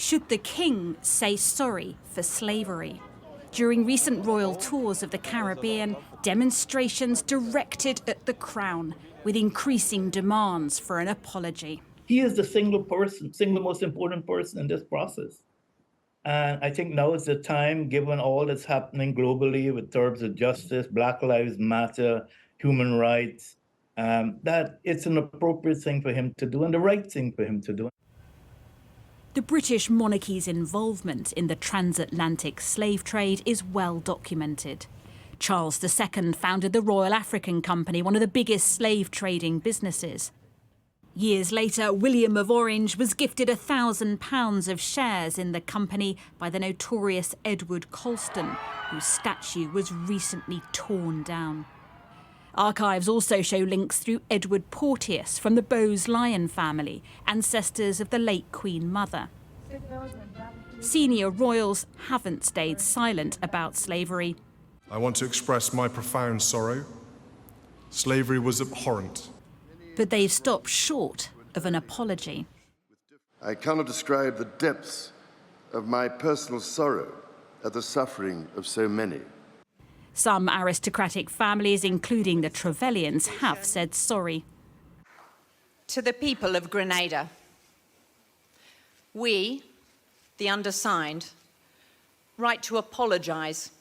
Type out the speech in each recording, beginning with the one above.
Should the king say sorry for slavery? During recent royal tours of the Caribbean, demonstrations directed at the crown, with increasing demands for an apology. He is the single most important person in this process. And I think now is the time, given all that's happening globally with terms of justice, Black Lives Matter, human rights, that it's an appropriate thing for him to do and the right thing for him to do. The British monarchy's involvement in the transatlantic slave trade is well documented. Charles II founded the Royal African Company, one of the biggest slave trading businesses. Years later, William of Orange was gifted £1,000 of shares in the company by the notorious Edward Colston, whose statue was recently torn down. Archives also show links through Edward Porteous from the Bowes-Lyon family, ancestors of the late Queen Mother. Senior royals haven't stayed silent about slavery. I want to express my profound sorrow. Slavery was abhorrent. But they've stopped short of an apology. I cannot describe the depths of my personal sorrow at the suffering of so many. Some aristocratic families, including the Trevelyan's, have said sorry. To the people of Grenada, we, the undersigned, write to apologise.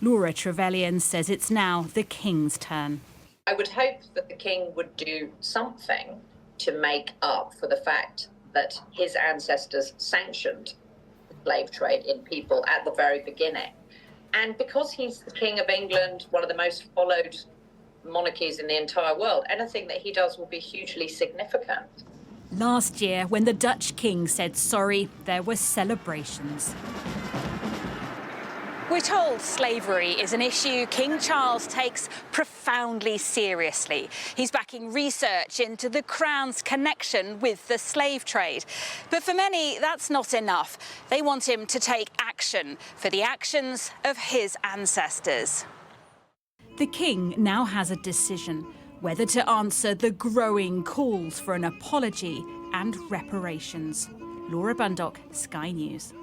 Laura Trevelyan says it's now the King's turn. I would hope that the King would do something to make up for the fact that his ancestors sanctioned the slave trade in people at the very beginning. And because he's the King of England, one of the most followed monarchies in the entire world, anything that he does will be hugely significant. Last year, when the Dutch king said sorry, there were celebrations. We're told slavery is an issue King Charles takes profoundly seriously. He's backing research into the Crown's connection with the slave trade. But for many, that's not enough. They want him to take action for the actions of his ancestors. The King now has a decision whether to answer the growing calls for an apology and reparations. Laura Bundock, Sky News.